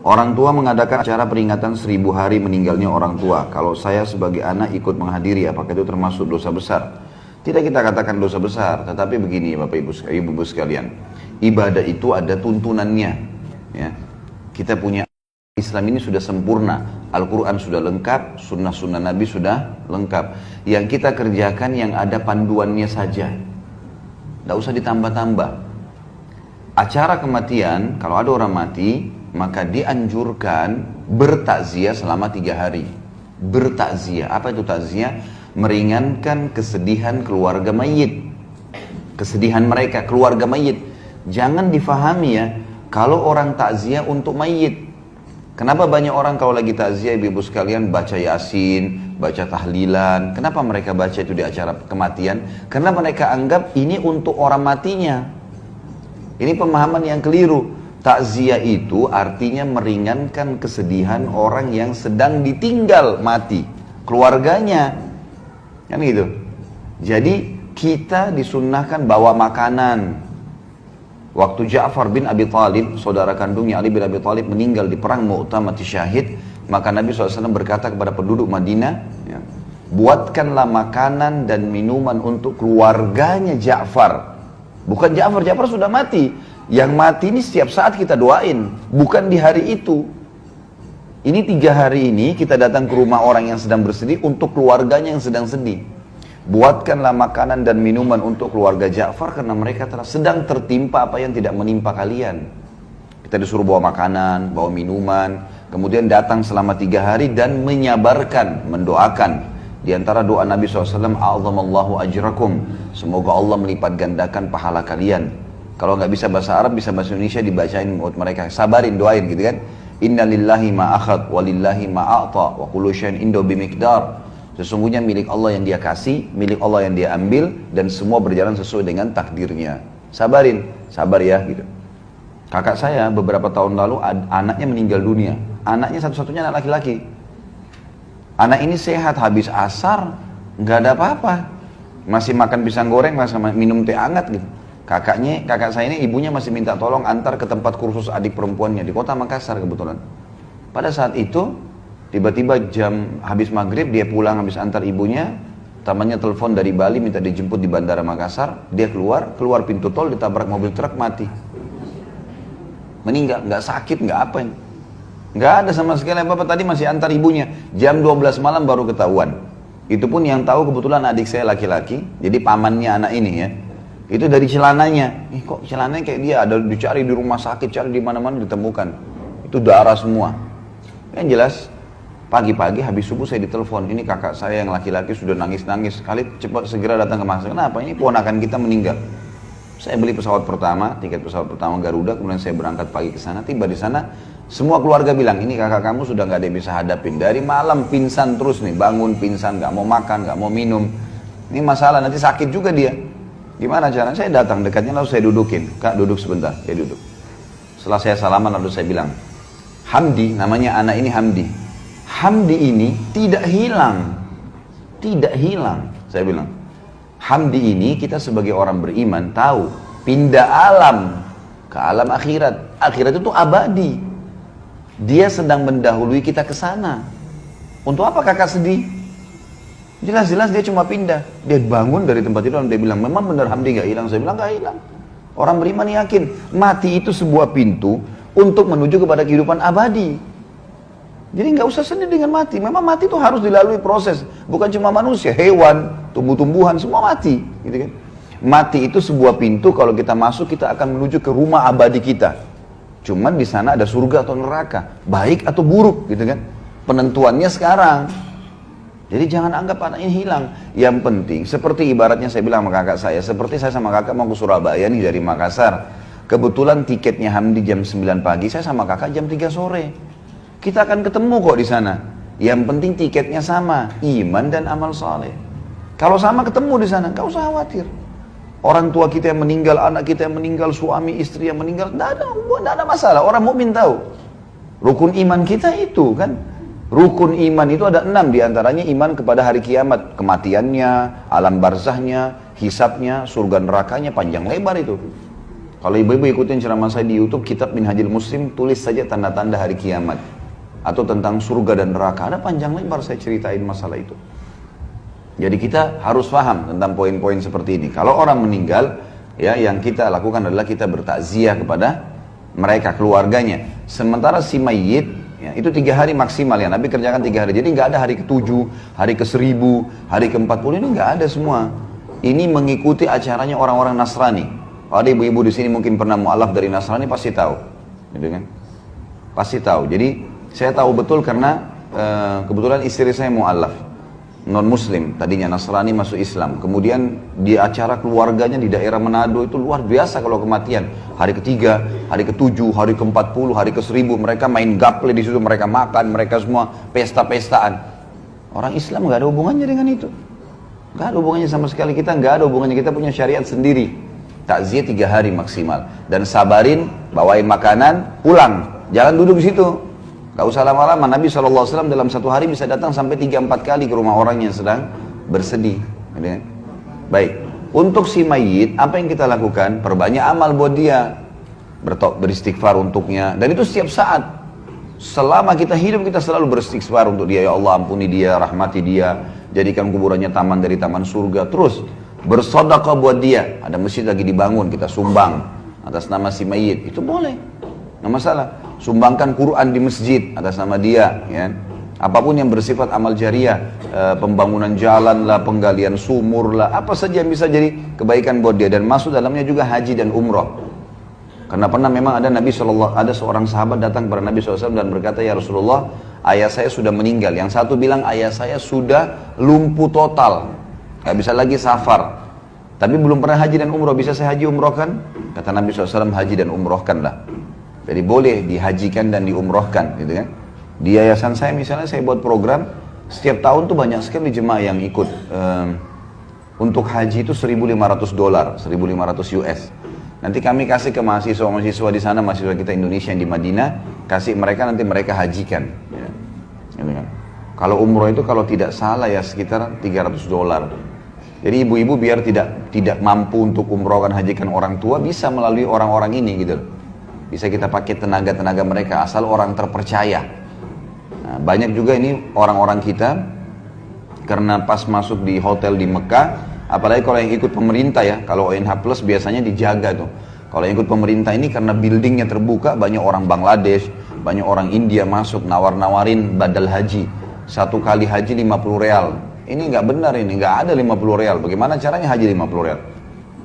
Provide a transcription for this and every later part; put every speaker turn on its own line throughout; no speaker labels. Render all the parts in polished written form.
Orang tua mengadakan acara peringatan 1000 hari meninggalnya orang tua. Kalau saya sebagai anak ikut menghadiri, apakah itu termasuk dosa besar? Tidak kita katakan dosa besar, tetapi begini Bapak Ibu sekalian. Ibadah itu ada tuntunannya. Ya. Kita punya Islam ini sudah sempurna. Al-Quran sudah lengkap, sunnah-sunnah Nabi sudah lengkap. Yang kita kerjakan yang ada panduannya saja. Tidak usah ditambah-tambah. Acara kematian, kalau ada orang mati, maka dianjurkan bertakziah selama 3 hari. Bertakziah, apa itu takziah? Meringankan kesedihan keluarga mayit. Kesedihan mereka, keluarga mayit. Jangan difahami ya, kalau orang takziah untuk mayit. Kenapa banyak orang kalau lagi takziah ibu-ibu sekalian baca Yasin, baca tahlilan? Kenapa mereka baca itu di acara kematian? Karena mereka anggap ini untuk orang matinya. Ini pemahaman yang keliru. Takziah itu artinya meringankan kesedihan orang yang sedang ditinggal mati, keluarganya. Kan gitu. Jadi kita disunnahkan bawa makanan. Waktu Ja'far bin Abi Thalib, saudara kandungnya Ali bin Abi Thalib meninggal di perang Mu'tah mati syahid, maka Nabi SAW berkata kepada penduduk Madinah, ya, buatkanlah makanan dan minuman untuk keluarganya Ja'far. Bukan Ja'far, Ja'far sudah mati. Yang mati ini setiap saat kita doain, bukan di hari itu. Ini 3 hari ini kita datang ke rumah orang yang sedang bersedih untuk keluarganya yang sedang sedih. Buatkanlah makanan dan minuman untuk keluarga Ja'far karena mereka sedang tertimpa apa yang tidak menimpa kalian. Kita disuruh bawa makanan, bawa minuman, kemudian datang selama 3 hari dan menyabarkan, mendoakan. Di antara doa Nabi SAW, A'zamallahu ajrakum, semoga Allah melipat gandakan pahala kalian. Kalau nggak bisa bahasa Arab, bisa bahasa Indonesia, dibacain buat mereka, sabarin, doain gitu kan. Inna lillahi ma'akhad, walillahi ma'a'ta, wa kullu syai'in indahu bimiqdar. Sesungguhnya milik Allah yang dia kasih, milik Allah yang dia ambil, dan semua berjalan sesuai dengan takdirnya. Sabarin, sabar ya gitu. Kakak saya beberapa tahun lalu anaknya meninggal dunia. Anaknya satu-satunya anak laki-laki. Anak ini sehat, habis asar, nggak ada apa-apa. Masih makan pisang goreng, masih minum teh hangat gitu. Kakak saya ini ibunya masih minta tolong antar ke tempat kursus adik perempuannya di kota Makassar kebetulan. Pada saat itu, tiba-tiba jam habis maghrib dia pulang habis antar ibunya, temannya telepon dari Bali minta dijemput di bandara Makassar, dia keluar pintu tol ditabrak mobil truk mati. Meninggal, nggak sakit, nggak apa ini. Nggak ada sama sekali apa-apa, tadi masih antar ibunya, jam 12 malam baru ketahuan. Itu pun yang tahu kebetulan adik saya laki-laki, jadi pamannya anak ini ya. Itu dari celananya, kok celananya kayak dia, ada dicari di rumah sakit, cari di mana-mana ditemukan. Itu darah semua. Yang jelas, pagi-pagi habis subuh saya ditelepon, ini kakak saya yang laki-laki sudah nangis-nangis, kali cepat segera datang ke Makassar. Kenapa? Ini ponakan kita meninggal. Saya beli pesawat pertama, tiket pesawat pertama Garuda, kemudian saya berangkat pagi ke sana. Tiba di sana, semua keluarga bilang, ini kakak kamu sudah nggak ada yang bisa hadapin. Dari malam pingsan terus nih, bangun pingsan, nggak mau makan, nggak mau minum. Ini masalah, nanti sakit juga dia. Gimana caranya? Saya datang dekatnya lalu saya dudukin, kak duduk sebentar, dia duduk. Setelah saya salaman lalu saya bilang, Hamdi, namanya anak ini Hamdi. Hamdi ini tidak hilang. Tidak hilang, saya bilang. Hamdi ini kita sebagai orang beriman tahu, pindah alam ke alam akhirat. Akhirat itu abadi. Dia sedang mendahului kita ke sana. Untuk apa kakak sedih? Jelas-jelas dia cuma pindah. Dia bangun dari tempat itu dan dia bilang, memang benar Hamdi gak hilang? Saya bilang, gak hilang. Orang beriman yakin, mati itu sebuah pintu untuk menuju kepada kehidupan abadi. Jadi nggak usah sedih dengan mati. Memang mati itu harus dilalui proses. Bukan cuma manusia, hewan, tumbuh-tumbuhan, semua mati. Gitu kan? Mati itu sebuah pintu, kalau kita masuk kita akan menuju ke rumah abadi kita. Cuman di sana ada surga atau neraka, baik atau buruk, gitu kan? Penentuannya sekarang. Jadi jangan anggap anak ini hilang. Yang penting, seperti ibaratnya saya bilang sama kakak saya, seperti saya sama kakak mau ke Surabaya nih dari Makassar. Kebetulan tiketnya Hamdi jam 9 pagi, saya sama kakak jam 3 sore. Kita akan ketemu kok di sana. Yang penting tiketnya sama, iman dan amal saleh. Kalau sama ketemu di sana, gak usah khawatir. Orang tua kita yang meninggal, anak kita yang meninggal, suami istri yang meninggal, tidak ada masalah. Orang mukmin tahu. Rukun iman kita itu kan. Rukun iman itu ada 6 diantaranya iman kepada hari kiamat, kematiannya, alam barzahnya, hisabnya, surga nerakanya, panjang lebar itu. Kalau ibu-ibu ikutin ceramah saya di YouTube, Kitab Minhajul Muslim, tulis saja tanda-tanda hari kiamat. Atau tentang surga dan neraka. Ada panjang lebar saya ceritain masalah itu. Jadi kita harus paham tentang poin-poin seperti ini. Kalau orang meninggal, ya yang kita lakukan adalah kita bertakziah kepada mereka, keluarganya. Sementara si mayit, ya, itu 3 hari maksimal ya. Nabi kerjakan 3 hari. Jadi nggak ada hari ke-7, hari ke-1000, hari ke-40, ini nggak ada semua. Ini mengikuti acaranya orang-orang Nasrani. Kalau ada ibu-ibu di sini mungkin pernah mu'alaf dari Nasrani, pasti tahu, gitu kan? Pasti tahu. Jadi saya tahu betul karena kebetulan istri saya mu'alaf, non Muslim, tadinya Nasrani masuk Islam. Kemudian di acara keluarganya di daerah Manado itu luar biasa kalau kematian. Hari ke-3, hari ke-7, hari ke-40, hari ke-1000 mereka main gaple di situ, mereka makan, mereka semua pesta-pestaan. Orang Islam nggak ada hubungannya dengan itu. Nggak ada hubungannya sama sekali, kita nggak ada hubungannya, kita punya syariat sendiri. Takziah 3 hari maksimal. Dan sabarin, bawain makanan, pulang. Jangan duduk di situ. Gak usah lama-lama. Nabi SAW dalam 1 hari bisa datang sampai 3-4 kali ke rumah orang yang sedang bersedih. Baik. Untuk si mayit, apa yang kita lakukan? Perbanyak amal buat dia. Beristighfar untuknya. Dan itu setiap saat. Selama kita hidup, kita selalu beristighfar untuk dia. Ya Allah, ampuni dia, rahmati dia. Jadikan kuburannya taman dari taman surga. Terus bersedekah buat dia. Ada masjid lagi dibangun, kita sumbang atas nama si mayit, itu boleh, nggak masalah. Sumbangkan Quran di masjid atas nama dia, ya. Apapun yang bersifat amal jariah, pembangunan jalan lah, penggalian sumur lah, apa saja yang bisa jadi kebaikan buat dia. Dan masuk dalamnya juga haji dan umroh. Karena pernah memang ada ada seorang sahabat datang kepada Nabi SAW dan berkata, ya Rasulullah, ayah saya sudah meninggal. Yang satu bilang ayah saya sudah lumpuh total, gak bisa lagi safar, tapi belum pernah haji dan umroh. Bisa saya haji umrohkan? Kata Nabi SAW, haji dan umrohkanlah. Jadi boleh dihajikan dan diumrohkan, gitu kan? Di yayasan saya misalnya, saya buat program setiap tahun tuh banyak sekali jemaah yang ikut. Untuk haji itu $1.500, 1.500 US. Nanti kami kasih ke mahasiswa-mahasiswa di sana, mahasiswa kita Indonesia yang di Madinah, kasih mereka, nanti mereka hajikan, ya. Gitu kan? Kalau umroh itu kalau tidak salah ya sekitar $300. Jadi ibu-ibu biar tidak mampu untuk umrohkan, hajikan orang tua, bisa melalui orang-orang ini gitu. Bisa kita pakai tenaga-tenaga mereka, asal orang terpercaya. Nah, banyak juga ini orang-orang kita, karena pas masuk di hotel di Mekah, apalagi kalau yang ikut pemerintah ya, kalau ONH Plus biasanya dijaga tuh. Kalau yang ikut pemerintah ini karena buildingnya terbuka, banyak orang Bangladesh, banyak orang India masuk, nawar-nawarin badal haji. 1 kali haji 50 real. Ini nggak benar, ini nggak ada 50 real. Bagaimana caranya haji 50 real?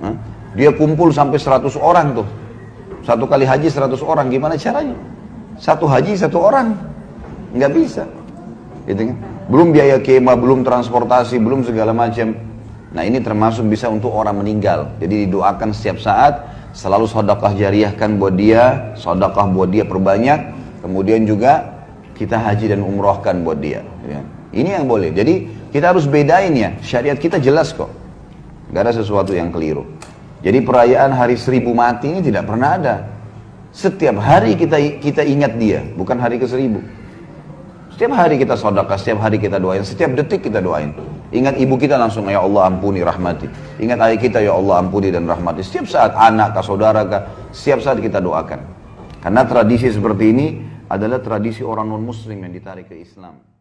Hah? Dia kumpul sampai 100 orang tuh. 1 kali haji 100 orang, gimana caranya? 1 haji 1 orang, nggak bisa. Gitu kan? Belum biaya kemah, belum transportasi, belum segala macam. Nah ini termasuk bisa untuk orang meninggal. Jadi didoakan setiap saat, selalu sedekah jariahkan buat dia, sedekah buat dia perbanyak. Kemudian juga kita haji dan umrohkan buat dia. Ya. Ini yang boleh. Jadi kita harus bedain ya, syariat kita jelas kok. Gak ada sesuatu yang keliru. Jadi perayaan hari 1000 mati ini tidak pernah ada. Setiap hari kita ingat dia, bukan hari ke-1000. Setiap hari kita sedekah, setiap hari kita doain, setiap detik kita doain. Ingat ibu kita langsung, ya Allah ampuni rahmati. Ingat ayah kita, ya Allah ampuni dan rahmati. Setiap saat anak kah, saudara kah, setiap saat kita doakan. Karena tradisi seperti ini adalah tradisi orang non muslim yang ditarik ke Islam.